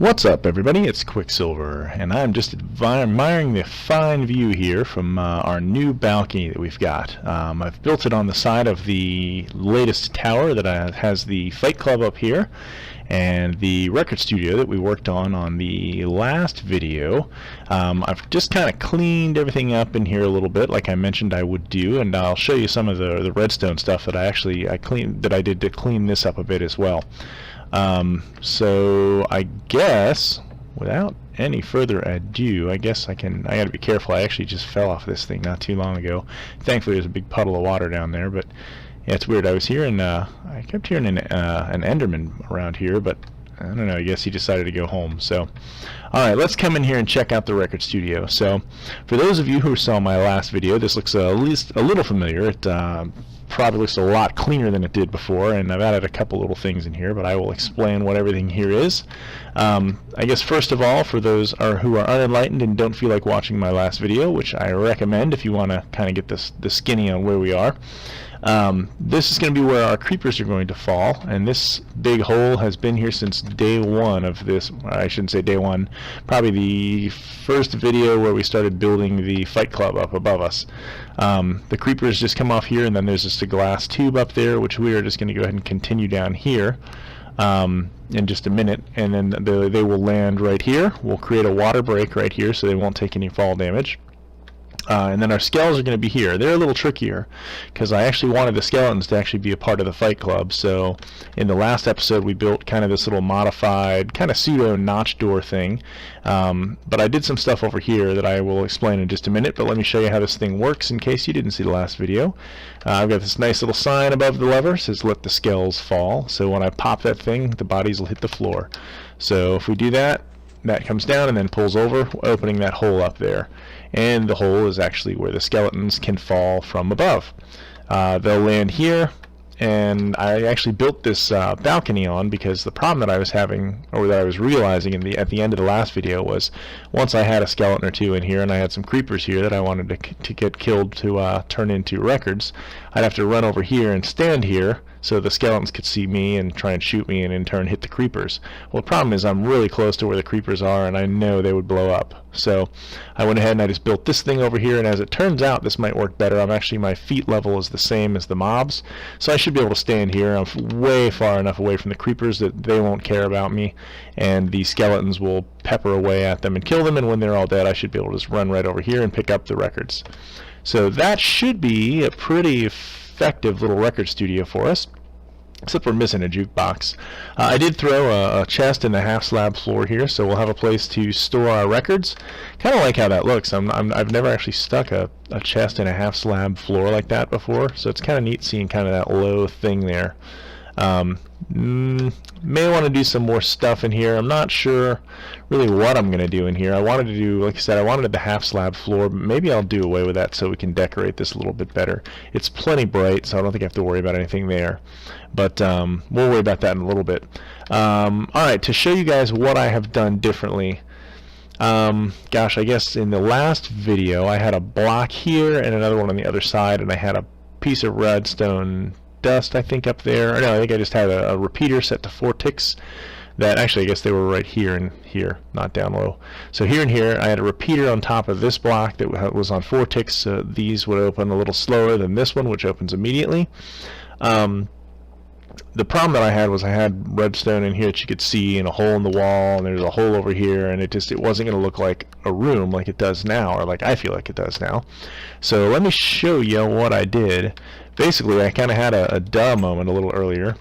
What's up, everybody? It's Quicksilver, and I'm just admiring the fine view here from our new balcony that we've got. I've built it on the side of the latest tower that has the Fight Club up here, and the record studio that we worked on the last video. I've just kind of cleaned everything up in here a little bit, like I mentioned I would do, and I'll show you some of the redstone stuff that I did to clean this up a bit as well. So I guess without any further ado, I gotta be careful. I actually just fell off this thing not too long ago. Thankfully there's a big puddle of water down there, but yeah, it's weird. I was hearing I kept hearing an Enderman around here, but I don't know, I guess he decided to go home. So alright, let's come in here and check out the record studio. So for those of you who saw my last video, this looks at least a little familiar. It probably looks a lot cleaner than it did before, and I've added a couple little things in here, but I will explain what everything here is. I guess first of all, for those who are unenlightened and don't feel like watching my last video, which I recommend if you want to kind of get the skinny on where we are, this is going to be where our creepers are going to fall, and this big hole has been here since day one of this. I shouldn't say day one, probably the first video where we started building the Fight Club up above us. The creepers just come off here, and then there's just a glass tube up there, which we are just going to go ahead and continue down here in just a minute, and then they will land right here. We'll create a water break right here so they won't take any fall damage. And then our skeletons are going to be here. They're a little trickier because I actually wanted the skeletons to actually be a part of the Fight Club. So in the last episode we built kind of this little modified kind of pseudo notch door thing. But I did some stuff over here that I will explain in just a minute, but let me show you how this thing works in case you didn't see the last video. I've got this nice little sign above the lever. It says let the skeletons fall. So when I pop that thing, the bodies will hit the floor. So if we do that, that comes down and then pulls over, opening that hole up there. And the hole is actually where the skeletons can fall from above. They'll land here, and I actually built this balcony on because the problem that I was having, or that I was realizing at the end of the last video, was once I had a skeleton or two in here and I had some creepers here that I wanted to get killed to turn into records, I'd have to run over here and stand here so the skeletons could see me and try and shoot me and in turn hit the creepers. Well, the problem is I'm really close to where the creepers are and I know they would blow up. So I went ahead and I just built this thing over here, and as it turns out this might work better. My feet level is the same as the mobs, so I should be able to stand here. I'm way far enough away from the creepers that they won't care about me, and the skeletons will pepper away at them and kill them, and when they're all dead I should be able to just run right over here and pick up the records. So that should be a pretty effective little record studio for us, except we're missing a jukebox. I did throw a chest in the half slab floor here, so we'll have a place to store our records. Kind of like how that looks. I've never actually stuck a chest in a half slab floor like that before, so it's kind of neat seeing kind of that low thing there. May want to do some more stuff in here. I'm not sure really what I'm going to do in here. I wanted to do, like I said, I wanted the half slab floor, but maybe I'll do away with that so we can decorate this a little bit better. It's plenty bright, so I don't think I have to worry about anything there. But we'll worry about that in a little bit. Alright, to show you guys what I have done differently. Gosh, I guess in the last video I had a block here and another one on the other side, and I had a piece of redstone dust, I think, up there. Or no, I think I just had a repeater set to 4 ticks. That actually, I guess they were right here and here, not down low. So here and here, I had a repeater on top of this block that was on 4 ticks. So these would open a little slower than this one, which opens immediately. The problem that I had was I had redstone in here that you could see, and a hole in the wall, and there's a hole over here, and it wasn't going to look like a room like it does now, or like I feel like it does now. So let me show you what I did. Basically, I kind of had a duh moment a little earlier.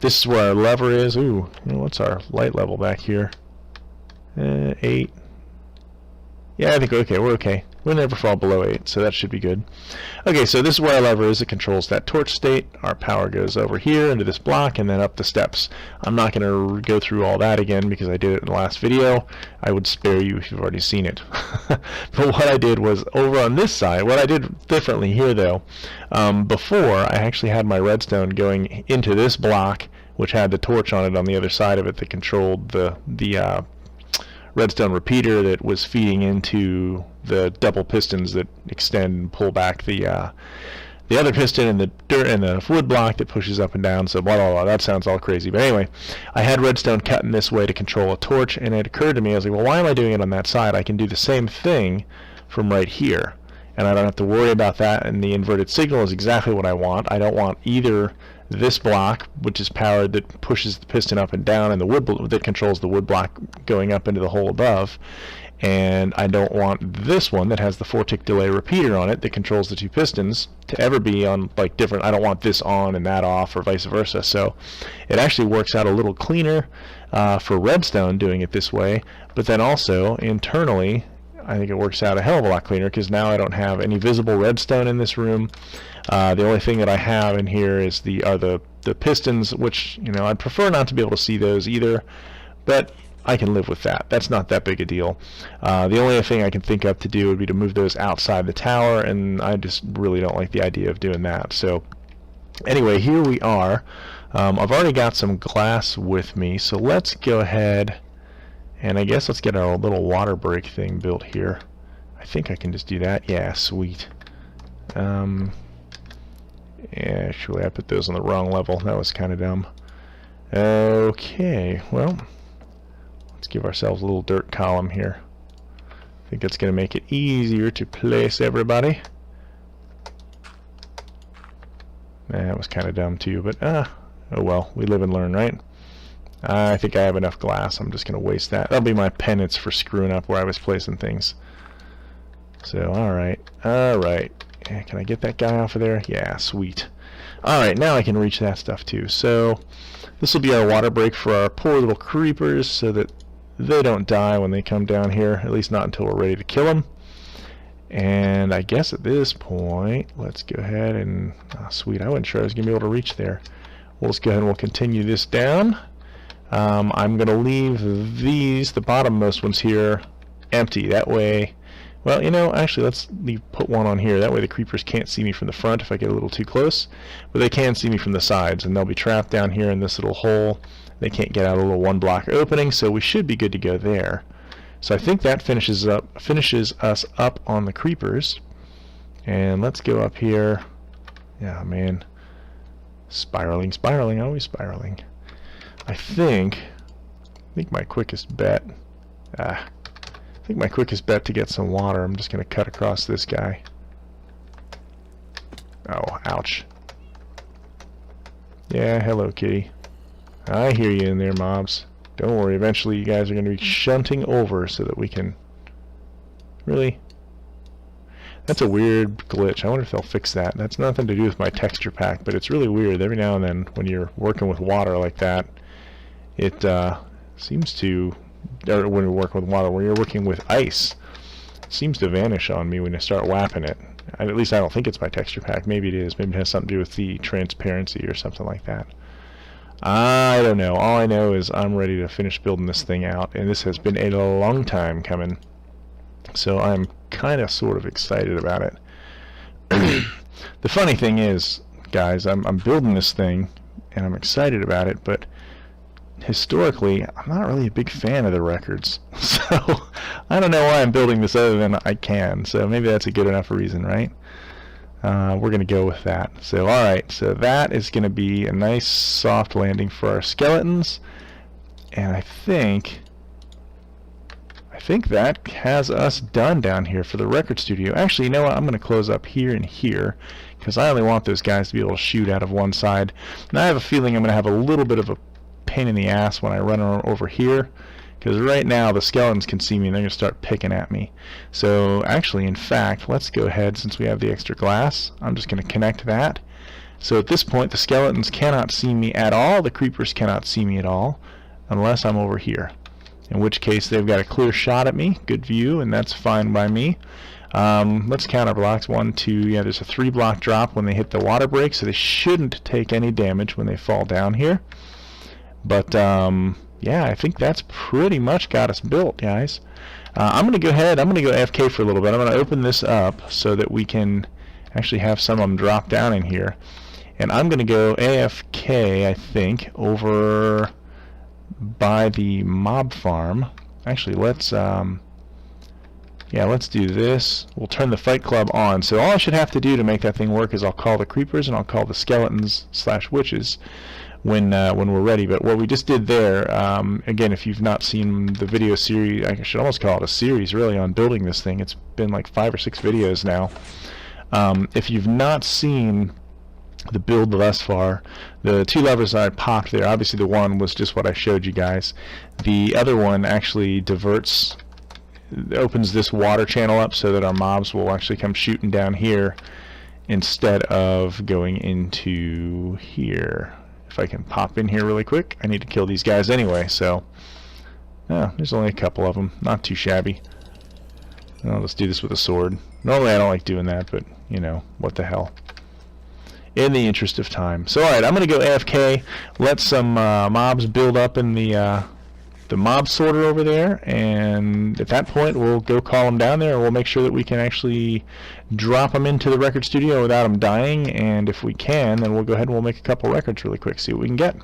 This is where our lever is. Ooh, what's our light level back here? 8. Yeah, I think okay, we're okay. We'll never fall below 8, so that should be good. Okay, so this is where our lever is. It controls that torch state. Our power goes over here into this block and then up the steps. I'm not going to go through all that again because I did it in the last video. I would spare you if you've already seen it. But what I did was over on this side, what I did differently here though, before I actually had my redstone going into this block, which had the torch on it on the other side of it that controlled the redstone repeater that was feeding into the double pistons that extend and pull back the the other piston in the dirt and the wood block that pushes up and down. So blah blah blah. That sounds all crazy. But anyway, I had redstone cut in this way to control a torch, and it occurred to me, I was like, well, why am I doing it on that side? I can do the same thing from right here, and I don't have to worry about that. And the inverted signal is exactly what I want. I don't want either this block, which is powered, that pushes the piston up and down, and the wood that controls the wood block going up into the hole above. And I don't want this one that has the 4-tick delay repeater on it that controls the two pistons to ever be on like different. I don't want this on and that off, or vice versa. So it actually works out a little cleaner for redstone doing it this way, but then also internally I think it works out a hell of a lot cleaner, because now I don't have any visible redstone in this room. The only thing that I have in here is the pistons, which, you know, I'd prefer not to be able to see those either, but I can live with that. That's not that big a deal. The only thing I can think of to do would be to move those outside the tower, and I just really don't like the idea of doing that. So anyway, here we are. I've already got some glass with me, so let's go ahead and I guess let's get our little water break thing built here. I think I can just do that. Yeah, sweet. Yeah, actually I put those on the wrong level. That was kind of dumb. Okay, well, let's give ourselves a little dirt column here. I think that's going to make it easier to place everybody. That was kind of dumb too, but oh well, we live and learn, right? I think I have enough glass. I'm just going to waste that. That'll be my penance for screwing up where I was placing things. So, alright. Yeah, can I get that guy off of there? Yeah, sweet. Alright, now I can reach that stuff too. So, this will be our water break for our poor little creepers, so that they don't die when they come down here. At least not until we're ready to kill them. And I guess at this point, let's go ahead and... Oh, sweet, I wasn't sure I was going to be able to reach there. We'll just go ahead and we'll continue this down. I'm going to leave these, the bottommost ones here, empty. That way, well, you know, actually let's put one on here. That way the creepers can't see me from the front if I get a little too close, but they can see me from the sides, and they'll be trapped down here in this little hole. They can't get out a little one-block opening, so we should be good to go there. So I think that finishes us up on the creepers. And let's go up here. Yeah, man. Spiraling, always spiraling. I think my quickest bet to get some water, I'm just going to cut across this guy. Oh, ouch. Yeah, hello, kitty. I hear you in there, mobs. Don't worry, eventually you guys are going to be shunting over so that we can... Really? That's a weird glitch. I wonder if they'll fix that. That's nothing to do with my texture pack, but it's really weird. Every now and then when you're working with water like that, it seems to, or when you're working with water, when you're working with ice, it seems to vanish on me when I start whapping it. At least I don't think it's my texture pack. Maybe it is. Maybe it has something to do with the transparency or something like that. I don't know. All I know is I'm ready to finish building this thing out, and this has been a long time coming. So I'm kind of sort of excited about it. The funny thing is, guys, I'm building this thing, and I'm excited about it, but historically, I'm not really a big fan of the records. So I don't know why I'm building this other than I can. So maybe that's a good enough reason, right? We're going to go with that. So alright, so that is going to be a nice soft landing for our skeletons. And I think that has us done down here for the record studio. Actually, you know what? I'm going to close up here and here, because I only want those guys to be able to shoot out of one side. And I have a feeling I'm going to have a little bit of a pain in the ass when I run over here, because right now the skeletons can see me and they're going to start picking at me. So actually, in fact, let's go ahead, since we have the extra glass, I'm just going to connect that. So at this point the skeletons cannot see me at all, the creepers cannot see me at all, unless I'm over here. In which case they've got a clear shot at me, good view, and that's fine by me. Let's count our blocks. 1, 2, yeah, there's a 3-block drop when they hit the water break, so they shouldn't take any damage when they fall down here. But yeah, I think that's pretty much got us built, guys. I'm going to go ahead, I'm going to go AFK for a little bit. I'm going to open this up so that we can actually have some of them drop down in here. And I'm going to go AFK, I think, over by the mob farm. Actually, let's Yeah, let's do this. We'll turn the fight club on. So all I should have to do to make that thing work is I'll call the creepers and I'll call the skeletons / witches when we're ready. But what we just did there, again, if you've not seen the video series, I should almost call it a series really on building this thing. It's been like 5 or 6 videos now. If you've not seen the build thus far, the 2 levers I popped there, obviously the one was just what I showed you guys. The other one actually opens this water channel up so that our mobs will actually come shooting down here instead of going into here. If I can pop in here really quick, I need to kill these guys anyway, so there's only a couple of them, not too shabby. Well, let's do this with a sword. Normally I don't like doing that, but you know, what the hell, in the interest of time. So alright, I'm gonna go AFK, let some mobs build up in the mob sorter over there, and at that point we'll go call them down there and we'll make sure that we can actually drop them into the record studio without them dying, and if we can, then we'll go ahead and we'll make a couple records really quick, see what we can get.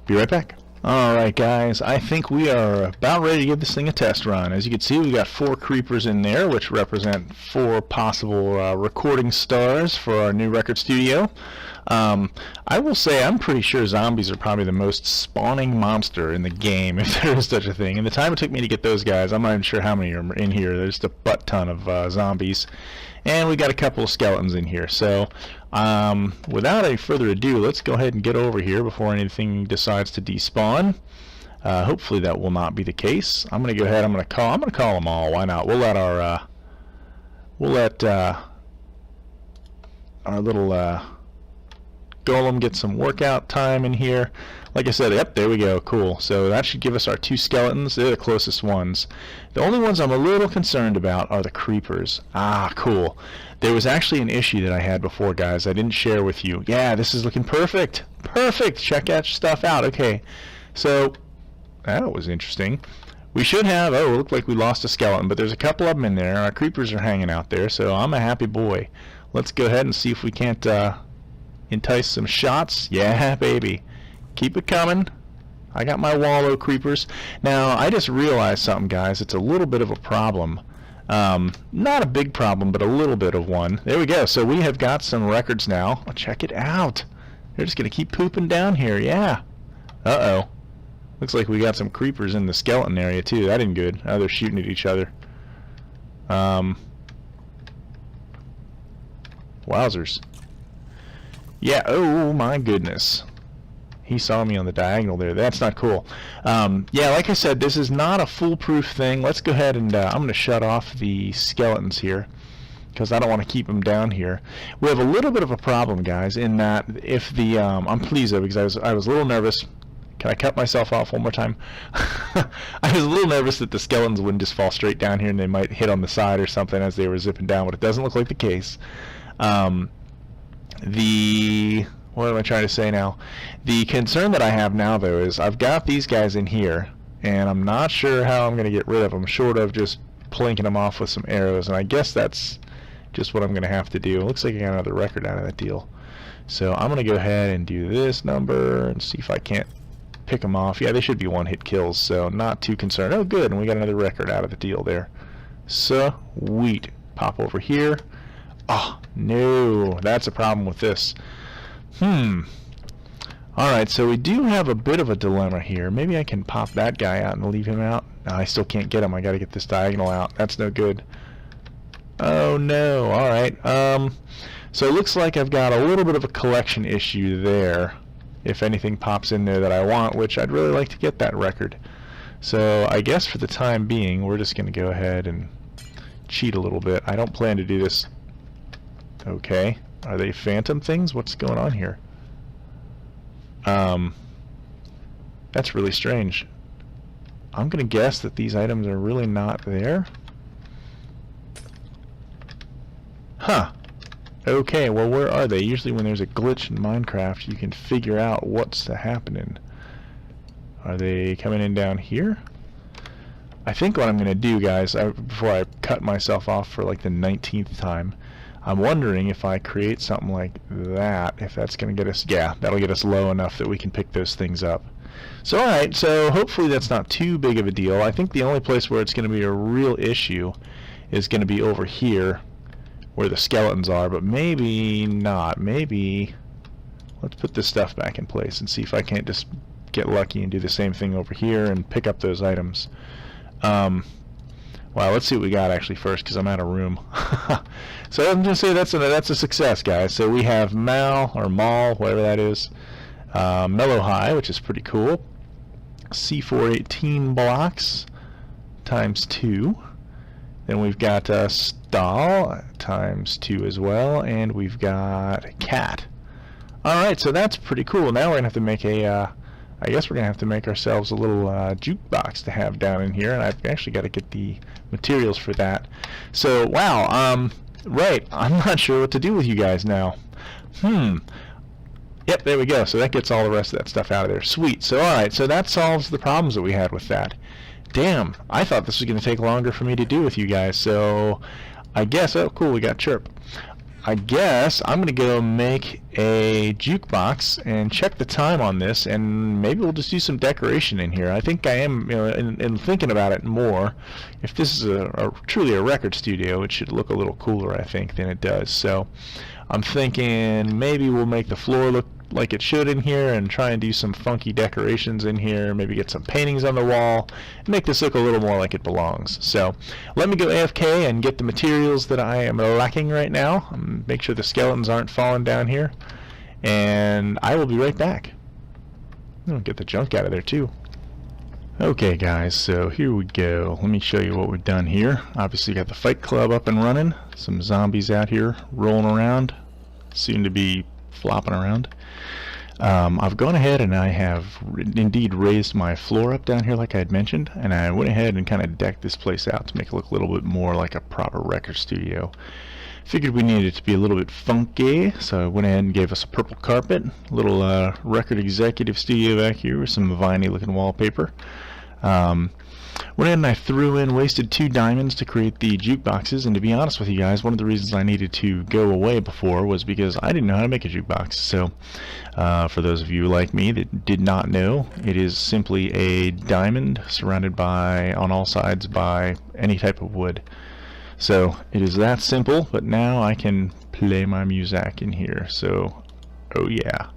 Be right back. Alright guys, I think we are about ready to give this thing a test run. As you can see, we got 4 creepers in there, which represent 4 possible recording stars for our new record studio. I will say I'm pretty sure zombies are probably the most spawning monster in the game, if there is such a thing. And the time it took me to get those guys, I'm not even sure how many are in here. There's just a butt ton of zombies. And we got a couple of skeletons in here. So without any further ado, let's go ahead and get over here before anything decides to despawn. Hopefully that will not be the case. I'm gonna go ahead. I'm gonna call them all. Why not? We'll let our little golem get some workout time in here. Like I said, yep, there we go. Cool. So that should give us our 2 skeletons. They're the closest ones. The only ones I'm a little concerned about are the creepers. Ah, cool. There was actually an issue that I had before, guys. I didn't share with you. Yeah, this is looking perfect. Perfect. Check that stuff out. Okay. So that was interesting. We should have, it looked like we lost a skeleton, but there's a couple of them in there. Our creepers are hanging out there, so I'm a happy boy. Let's go ahead and see if we can't entice some shots. Yeah, baby. Keep it coming. I got my wallow creepers. Now, I just realized something, guys. It's a little bit of a problem. Not a big problem, but a little bit of one. There we go. So we have got some records now. Oh, check it out. They're just going to keep pooping down here. Yeah. Uh-oh. Looks like we got some creepers in the skeleton area, too. That ain't good. Oh, they're shooting at each other. Wowzers. Yeah, oh my goodness. He saw me on the diagonal there. That's not cool. Yeah, like I said, this is not a foolproof thing. Let's go ahead and I'm going to shut off the skeletons here because I don't want to keep them down here. We have a little bit of a problem, guys, in that if the I'm pleased though because I was a little nervous. Can I cut myself off one more time? I was a little nervous that the skeletons wouldn't just fall straight down here and they might hit on the side or something as they were zipping down, but it doesn't look like the case. What am I trying to say now? The concern that I have now, though, is I've got these guys in here, and I'm not sure how I'm going to get rid of them, short of just plinking them off with some arrows, and I guess that's just what I'm going to have to do. It looks like I got another record out of that deal. So I'm going to go ahead and do this number and see if I can't pick them off. Yeah, they should be one-hit kills, so not too concerned. Oh, good, and we got another record out of the deal there. Sweet. Pop over here. Oh, no, that's a problem with this. Alright, so we do have a bit of a dilemma here. Maybe I can pop that guy out and leave him out. No, I still can't get him. I gotta get this diagonal out. That's no good. Oh no, alright. So it looks like I've got a little bit of a collection issue there. If anything pops in there that I want, which I'd really like to get that record. So I guess for the time being, we're just gonna go ahead and cheat a little bit. I don't plan to do this. Okay. Are they phantom things? What's going on here? That's really strange. I'm gonna guess that these items are really not there. Huh. Okay, well where are they? Usually when there's a glitch in Minecraft you can figure out what's happening. Are they coming in down here? I think what I'm gonna do, guys, before I cut myself off for like the 19th time, I'm wondering if I create something like that, if that's going to get us, yeah, that'll get us low enough that we can pick those things up. So alright, so hopefully that's not too big of a deal. I think the only place where it's going to be a real issue is going to be over here where the skeletons are, but maybe not. Maybe let's put this stuff back in place and see if I can't just get lucky and do the same thing over here and pick up those items. Well, let's see what we got actually first, because I'm out of room. So I'm going to say that's a success, guys. So we have Mal, or Mal, whatever that is, Mellow High, which is pretty cool. C418 blocks times 2. Then we've got Stall times 2 as well, and we've got Cat. Alright, so that's pretty cool. Now we're going to have to make a, I guess we're going to have to make ourselves a little jukebox to have down in here, and I've actually got to get the materials for that. So, wow, right, I'm not sure what to do with you guys now. Yep, there we go. So that gets all the rest of that stuff out of there. Sweet. So, alright, so that solves the problems that we had with that. Damn, I thought this was going to take longer for me to do with you guys, so I guess, oh cool, we got Chirp. I guess I'm going to go make a jukebox and check the time on this, and maybe we'll just do some decoration in here. I think I am, you know, in thinking about it more, if this is truly a record studio, it should look a little cooler, I think, than it does. So I'm thinking maybe we'll make the floor look like it should in here and try and do some funky decorations in here, maybe get some paintings on the wall, and make this look a little more like it belongs. So let me go AFK and get the materials that I am lacking right now, make sure the skeletons aren't falling down here, and I will be right back. I'll get the junk out of there too. Okay guys, so here we go. Let me show you what we've done here. Obviously got the fight club up and running, some zombies out here rolling around, soon to be flopping around. I've gone ahead and I have indeed raised my floor up down here like I had mentioned, and I went ahead and kind of decked this place out to make it look a little bit more like a proper record studio. Figured we needed it to be a little bit funky, so I went ahead and gave us a purple carpet, a little record executive studio back here with some viney looking wallpaper. Went ahead and I threw in, wasted 2 diamonds to create the jukeboxes, and to be honest with you guys, one of the reasons I needed to go away before was because I didn't know how to make a jukebox. So for those of you like me that did not know, it is simply a diamond surrounded by, on all sides, by any type of wood. So it is that simple, but now I can play my music in here. So, oh yeah.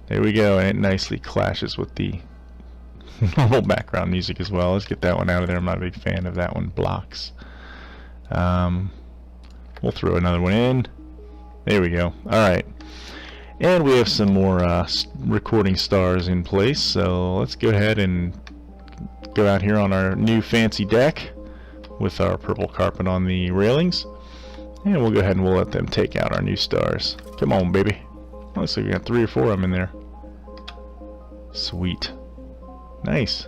There we go, and it nicely clashes with the normal background music as well. Let's get that one out of there. I'm not a big fan of that one. Blocks. We'll throw another one in. There we go. Alright. And we have some more recording stars in place, so let's go ahead and go out here on our new fancy deck with our purple carpet on the railings, and we'll go ahead and we'll let them take out our new stars. Come on, baby. Looks like we got 3 or 4 of them in there. Sweet. Nice.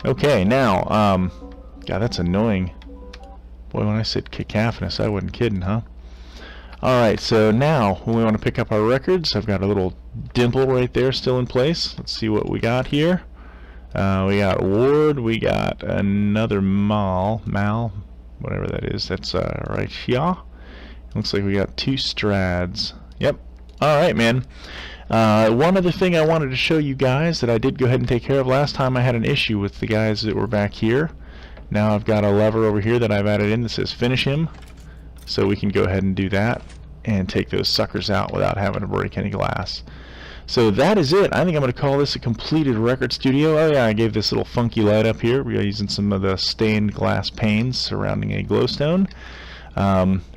Okay, now, God, that's annoying. Boy, when I said cacophonous, I wasn't kidding, huh? Alright, so now, when we want to pick up our records, I've got a little dimple right there still in place. Let's see what we got here. We got Ward, we got another Mal, whatever that is. That's right here. Looks like we got 2 Strads. Yep. Alright, man. One other thing I wanted to show you guys that I did go ahead and take care of last time. I had an issue with the guys that were back here. Now I've got a lever over here that I've added in that says finish him, so we can go ahead and do that and take those suckers out without having to break any glass. So that is it. I think I'm going to call this a completed record studio. Oh yeah, I gave this little funky light up here. We're using some of the stained glass panes surrounding a glowstone.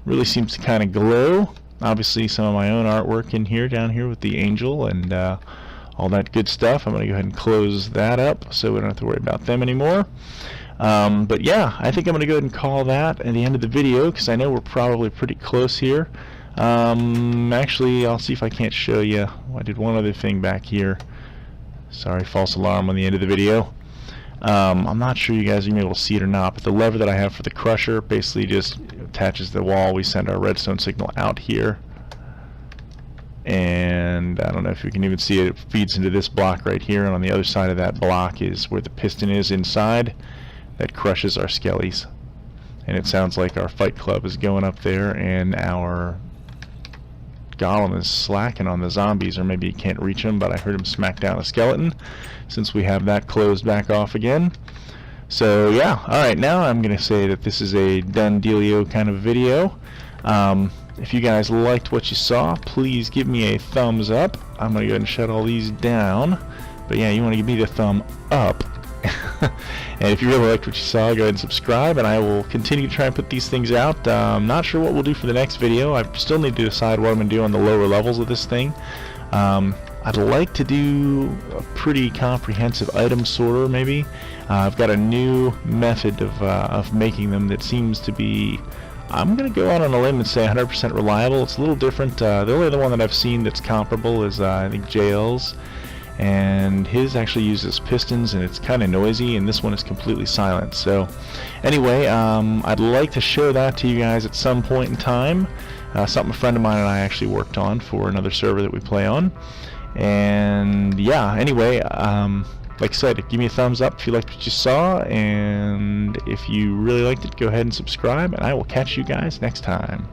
Really seems to kind of glow. Obviously some of my own artwork in here, down here with the angel and all that good stuff. I'm going to go ahead and close that up so we don't have to worry about them anymore. But yeah, I think I'm going to go ahead and call that at the end of the video, because I know we're probably pretty close here. Actually, I'll see if I can't show you. I did one other thing back here. Sorry, false alarm on the end of the video. I'm not sure you guys are going to be able to see it or not, but the lever that I have for the crusher basically just attaches the wall. We send our redstone signal out here, and I don't know if you can even see it. It feeds into this block right here, and on the other side of that block is where the piston is inside that crushes our skellies. And it sounds like our fight club is going up there, and our golem is slacking on the zombies, or maybe he can't reach them, but I heard him smack down a skeleton. Since we have that closed back off again, So yeah, alright, now I'm going to say that this is a done dealio kind of video. If you guys liked what you saw, please give me a thumbs up. I'm going to go ahead and shut all these down. But yeah, you want to give me the thumb up. And if you really liked what you saw, go ahead and subscribe, and I will continue to try and put these things out. I'm not sure what we'll do for the next video. I still need to decide what I'm going to do on the lower levels of this thing. I'd like to do a pretty comprehensive item sorter, maybe. I've got a new method of making them that seems to be, I'm going to go out on a limb and say 100% reliable. It's a little different. The only other one that I've seen that's comparable is I think JL's, and his actually uses pistons and it's kind of noisy, and this one is completely silent. So anyway, I'd like to show that to you guys at some point in time. Something a friend of mine and I actually worked on for another server that we play on. And yeah, anyway, like I said, give me a thumbs up if you liked what you saw, and if you really liked it, go ahead and subscribe, and I will catch you guys next time.